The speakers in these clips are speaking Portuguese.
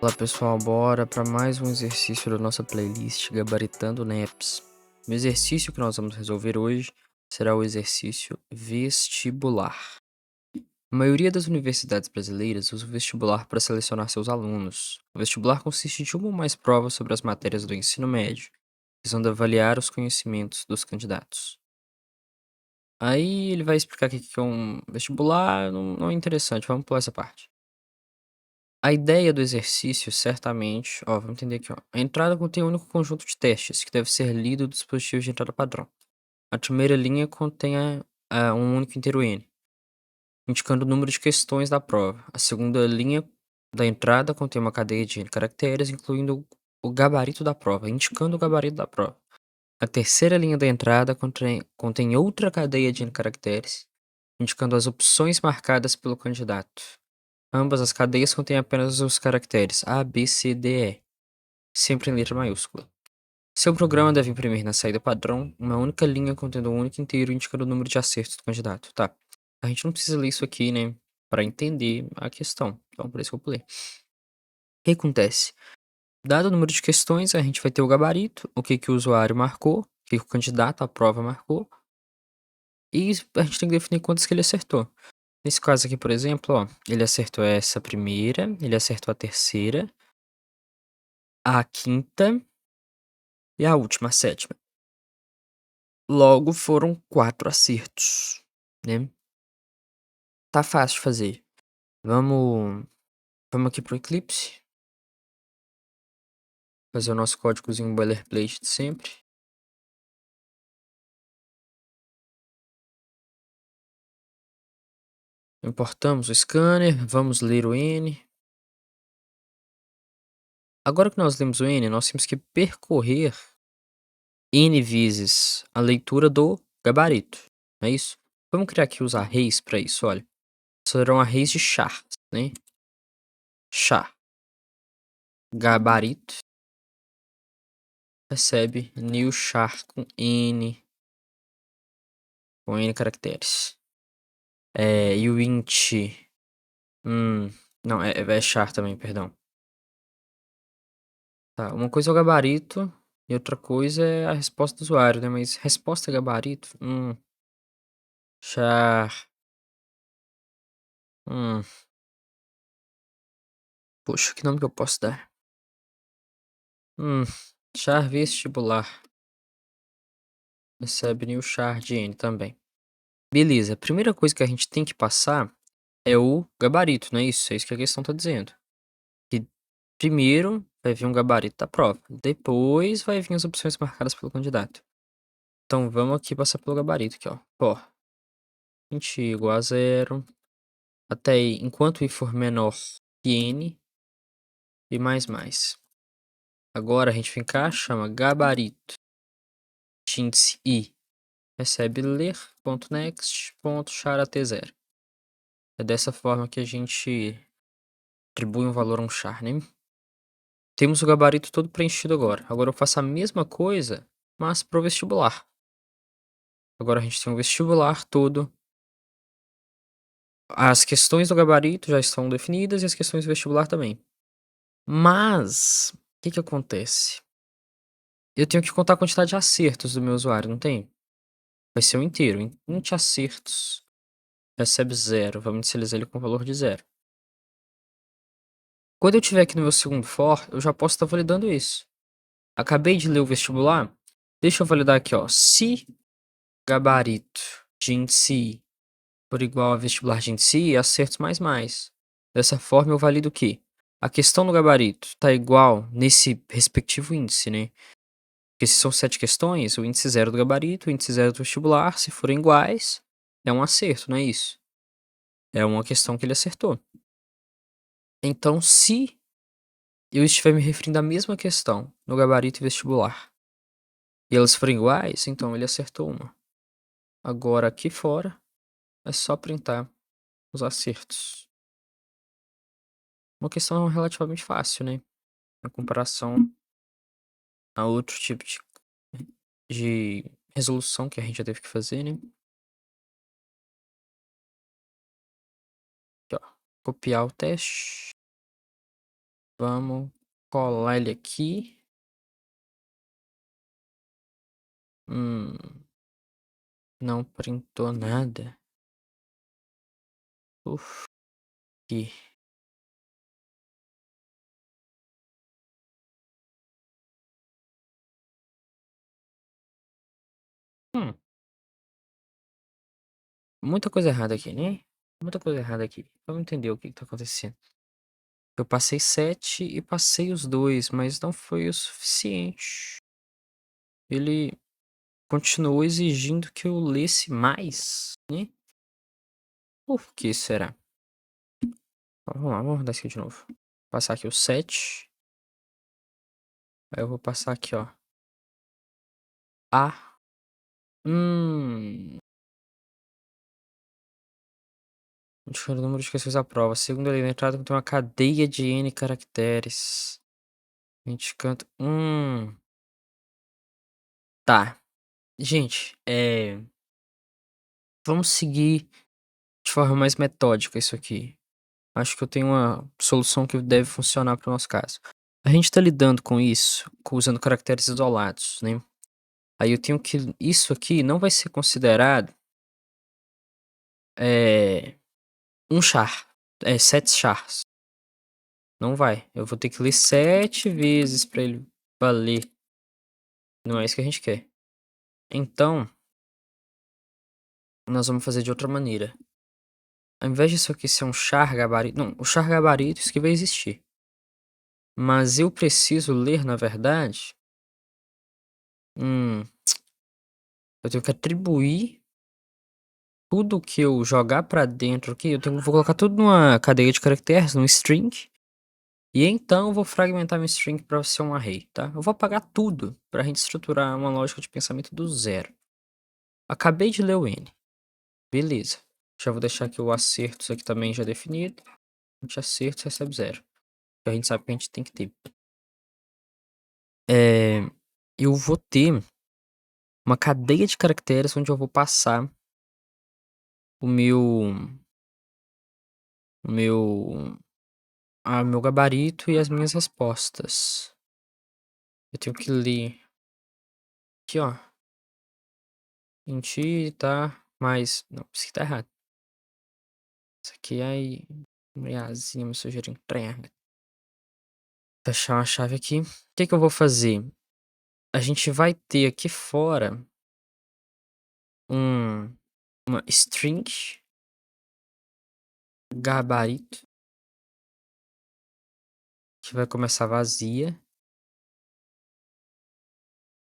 Olá pessoal, bora para mais um exercício da nossa playlist Gabaritando NEPs. O exercício que nós vamos resolver hoje será o exercício vestibular. A maioria das universidades brasileiras usa o vestibular para selecionar seus alunos. O vestibular consiste de uma ou mais provas sobre as matérias do ensino médio, visando avaliar os conhecimentos dos candidatos. Aí ele vai explicar o que é um vestibular, não é interessante, vamos pular essa parte. A ideia do exercício, certamente, vamos entender aqui, ó. A entrada contém um único conjunto de testes que deve ser lido do dispositivo de entrada padrão. A primeira linha contém um único inteiro N, indicando o número de questões da prova. A segunda linha da entrada contém uma cadeia de N caracteres, incluindo o gabarito da prova, indicando o gabarito da prova. A terceira linha da entrada contém outra cadeia de N caracteres, indicando as opções marcadas pelo candidato. Ambas as cadeias contêm apenas os caracteres A, B, C, D, E, sempre em letra maiúscula. Seu programa deve imprimir na saída padrão uma única linha contendo um único inteiro indicando o número de acertos do candidato. Tá. A gente não precisa ler isso aqui, né, para entender a questão. Então, por isso que eu pulei. O que acontece? Dado o número de questões, a gente vai ter o gabarito, o que o usuário marcou, o que o candidato à prova marcou, e a gente tem que definir quantas que ele acertou. Nesse caso aqui, por exemplo, ele acertou essa primeira, ele acertou a terceira, a quinta e a última, a sétima. Logo foram 4 acertos, né. Tá fácil de fazer. Vamos aqui para o Eclipse, fazer o nosso códigozinho boilerplate de sempre. Importamos o scanner, vamos ler o N. Agora que nós lemos o N, nós temos que percorrer N vezes a leitura do gabarito, não é isso? Vamos criar aqui os arrays para isso, olha. Serão arrays de chars, né. Char, gabarito, recebe new char com N caracteres. E o int, não, é char também, perdão. Tá, uma coisa é o gabarito e outra coisa é a resposta do usuário, né, mas resposta é gabarito? Char, hum, poxa, que nome que eu posso dar? Char vestibular, recebe new char de N também. Beleza, a primeira coisa que a gente tem que passar é o gabarito, não é isso? É isso que a questão tá dizendo. Que primeiro vai vir um gabarito da prova, depois vai vir as opções marcadas pelo candidato. Então vamos aqui passar pelo gabarito aqui, ó. Int igual a 0, até aí, enquanto i for menor que n, e mais. Agora a gente vem cá, chama gabarito de índice i, recebe ler.next.char até 0. É dessa forma que a gente atribui um valor a um char, né? Temos o gabarito todo preenchido agora. Agora eu faço a mesma coisa, mas pro vestibular. Agora a gente tem um vestibular todo. As questões do gabarito já estão definidas e as questões do vestibular também. Mas, o que acontece? Eu tenho que contar a quantidade de acertos do meu usuário, não tem? Vai ser um inteiro. Int acertos recebe 0. Vamos inicializar ele com o valor de 0. Quando eu tiver aqui no meu segundo for, eu já posso estar validando isso. Acabei de ler o vestibular. Deixa eu validar aqui, ó. Se gabarito de índice i for igual a vestibular de índice i, acertos mais. Dessa forma eu valido o quê? A questão no gabarito está igual nesse respectivo índice, né? Porque se são 7 questões, o índice 0 do gabarito, o índice 0 do vestibular, se forem iguais, é um acerto, não é isso? É uma questão que ele acertou. Então, se eu estiver me referindo à mesma questão no gabarito e vestibular, e elas forem iguais, então ele acertou uma. Agora, aqui fora, é só printar os acertos. Uma questão relativamente fácil, né? Em comparação a outro tipo de resolução que a gente já teve que fazer, né? Aqui, ó. Copiar o teste. Vamos colar ele aqui. Hum, não printou nada. Uf, aqui. Hum, muita coisa errada aqui, né? Muita coisa errada aqui. Vamos entender o que tá acontecendo. Eu passei 7 e passei os dois, mas não foi o suficiente. Ele continuou exigindo que eu lesse mais, né? Por que será? Vamos lá, vamos rodar isso aqui de novo. Passar aqui o 7. Aí eu vou passar aqui, ó. A. Hum. Indicar o número de questões à prova. Segundo a lei da entrada, tem uma cadeia de N caracteres. Indicando. Tá. Gente, vamos seguir de forma mais metódica isso aqui. Acho que eu tenho uma solução que deve funcionar para o nosso caso. A gente tá lidando com isso usando caracteres isolados, né? Aí eu tenho que. Isso aqui não vai ser considerado é, um char. É, 7 chars. Não vai. Eu vou ter que ler 7 vezes pra ele valer. Não é isso que a gente quer. Então, nós vamos fazer de outra maneira. Ao invés disso aqui ser um char gabarito. Não, o char gabarito, isso que vai existir. Mas eu preciso ler, na verdade. Hum, eu tenho que atribuir tudo que eu jogar pra dentro aqui. Vou colocar tudo numa cadeia de caracteres, num string. E então eu vou fragmentar meu string para ser um array, tá? Eu vou apagar tudo para a gente estruturar uma lógica de pensamento do zero. Acabei de ler o N. Beleza. Já vou deixar aqui o acertos aqui também já definido. A gente acertos recebe zero. Que a gente sabe que a gente tem que ter. Eu vou ter uma cadeia de caracteres onde eu vou passar o meu, meu gabarito e as minhas respostas. Eu tenho que ler aqui, ó. Int tá mais. Não, isso aqui tá errado. Isso aqui é mulherzinha me sugerindo entrega. Fechar uma chave aqui. O que que eu vou fazer? A gente vai ter aqui fora um, uma string gabarito que vai começar vazia.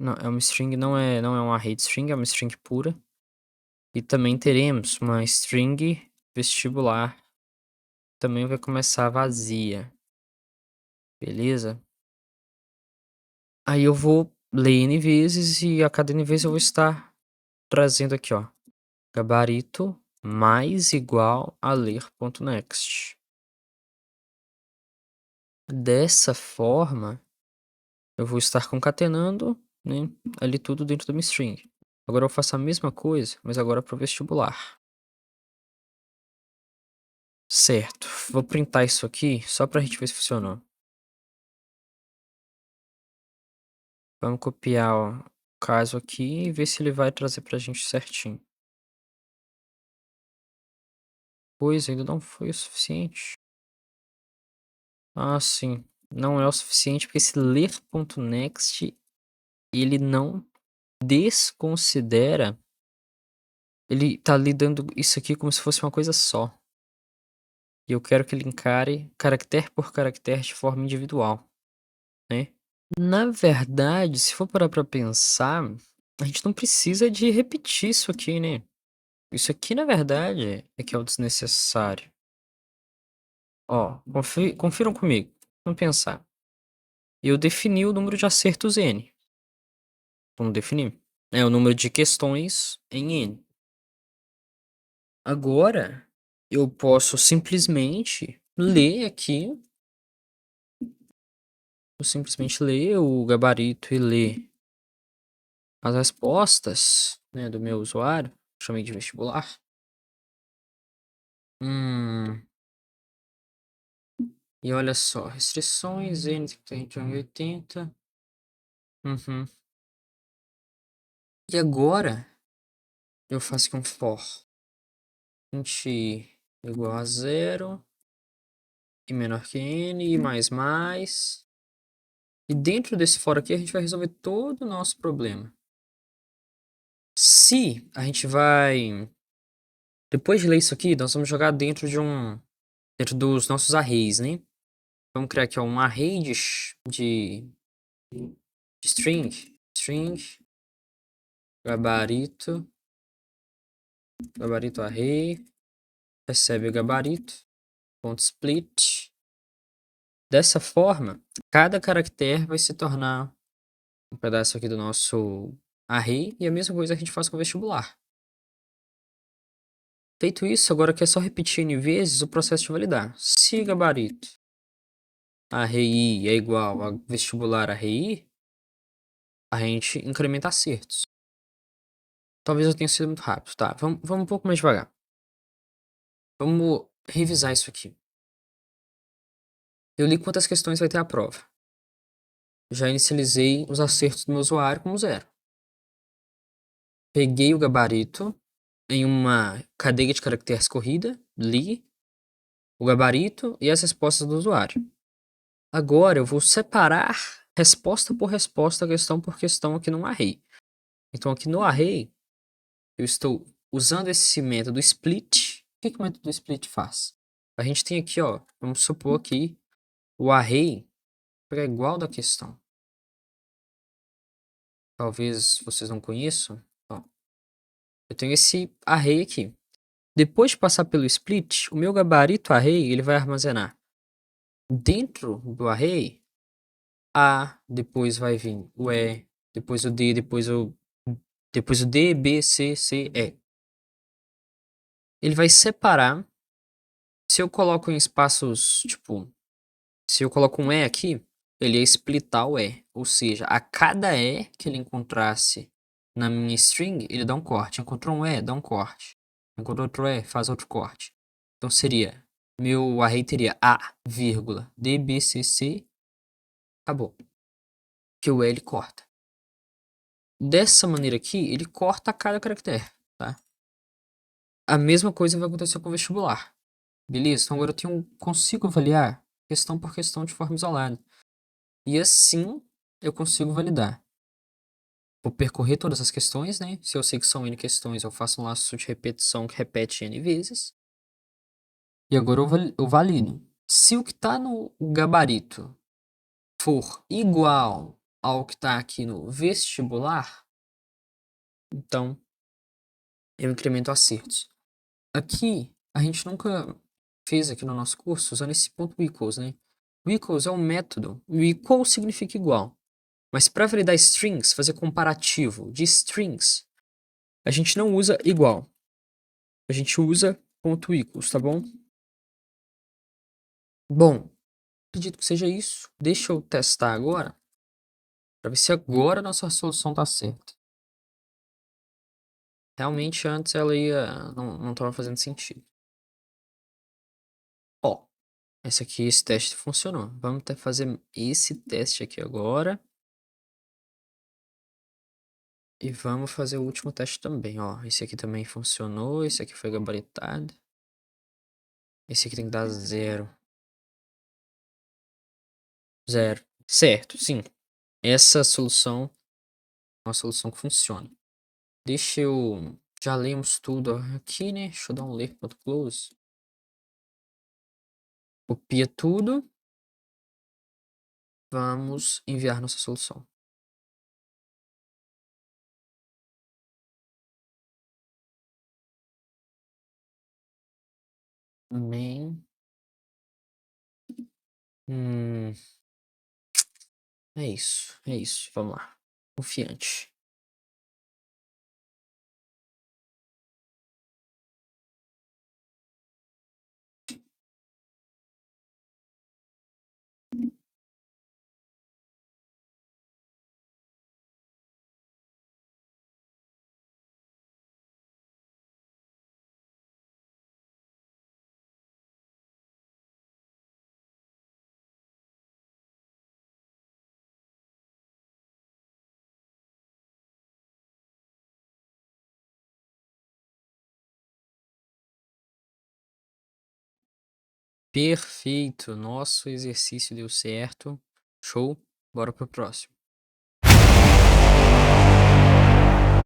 Não, é uma string, não é um array de string, é uma string pura. E também teremos uma string vestibular. Também vai começar vazia. Beleza? Aí eu vou ler n vezes e a cada n vezes eu vou estar trazendo aqui, ó. Gabarito mais igual a ler.next. Dessa forma, eu vou estar concatenando, né, ali tudo dentro da minha string. Agora eu faço a mesma coisa, mas agora para o vestibular. Certo. Vou printar isso aqui só para a gente ver se funcionou. Vamos copiar ó, o caso aqui e ver se ele vai trazer para a gente certinho. Pois ainda não foi o suficiente. Ah, sim. Não é o suficiente porque esse ler.next ele não desconsidera. Ele tá lidando isso aqui como se fosse uma coisa só. E eu quero que ele encare caractere por caractere de forma individual, né? Na verdade, se for parar pra pensar, a gente não precisa de repetir isso aqui, né? Isso aqui, na verdade, é que é o desnecessário. Ó, confiram comigo. Vamos pensar. Eu defini o número de acertos N. Vamos definir. É o número de questões em N. Agora, eu posso simplesmente ler aqui. Eu simplesmente ler o gabarito e ler as respostas, né, do meu usuário. Chamei de vestibular. Hum, E olha só, restrições, N tem 80. Uhum. E agora eu faço aqui um for int igual a 0 e menor que n e mais. E dentro desse for aqui a gente vai resolver todo o nosso problema. Se a gente vai... Depois de ler isso aqui, nós vamos jogar dentro dos nossos arrays, né? Vamos criar aqui ó, um array de string, gabarito array, recebe o gabarito, ponto split. Dessa forma, cada caractere vai se tornar um pedaço aqui do nosso array, e a mesma coisa a gente faz com o vestibular. Feito isso, agora que é só repetir n vezes o processo de validar. Se gabarito array é igual a vestibular array, a gente incrementa acertos. Talvez eu tenha sido muito rápido, tá? Vamos um pouco mais devagar. Vamos revisar isso aqui. Eu li quantas questões vai ter a prova. Já inicializei os acertos do meu usuário como 0. Peguei o gabarito em uma cadeia de caracteres corrida, li o gabarito e as respostas do usuário. Agora eu vou separar resposta por resposta, questão por questão aqui no array. Então aqui no array, eu estou usando esse método split. O que o método split faz? A gente tem aqui, ó, vamos supor que o array é igual da questão. Talvez vocês não conheçam. Ó, eu tenho esse array aqui. Depois de passar pelo split, o meu gabarito array ele vai armazenar dentro do array A, depois vai vir o E, depois o D, depois o D, B, C, C, E. Ele vai separar. Se eu coloco em espaços, tipo, se eu coloco um E aqui, ele ia splitar o E. Ou seja, a cada E que ele encontrasse na minha string, ele dá um corte. Encontrou um E, dá um corte. Encontrou outro E, faz outro corte. Então seria, meu array teria A, vírgula, D, B, C, C, acabou. Que o E ele corta. Dessa maneira aqui, ele corta a cada caractere, tá? A mesma coisa vai acontecer com o vestibular. Beleza? Então agora consigo avaliar questão por questão de forma isolada. E assim eu consigo validar. Vou percorrer todas as questões, né? Se eu sei que são N questões, eu faço um laço de repetição que repete N vezes. E agora eu valido. Se o que está no gabarito for igual ao que está aqui no vestibular, então eu incremento acertos. Aqui, a gente nunca fez aqui no nosso curso usando esse ponto equals, né? O equals é um método. O equal significa igual. Mas para validar strings, fazer comparativo de strings, a gente não usa igual. A gente usa ponto equals, tá bom? Bom, acredito que seja isso. Deixa eu testar agora, para ver se agora a nossa solução tá certa. Realmente antes ela não estava fazendo sentido. Ó, esse teste funcionou. Vamos fazer esse teste aqui agora. E vamos fazer o último teste também, ó. Esse aqui também funcionou, esse aqui foi gabaritado. Esse aqui tem que dar 0. 0. Certo, sim. Essa solução é uma solução que funciona. Deixa eu... Já lemos tudo aqui, né? Deixa eu dar um ler.close. Copia tudo. Vamos enviar nossa solução. Main. É isso, é isso. Vamos lá. Confiante. Perfeito, nosso exercício deu certo. Show, bora pro próximo.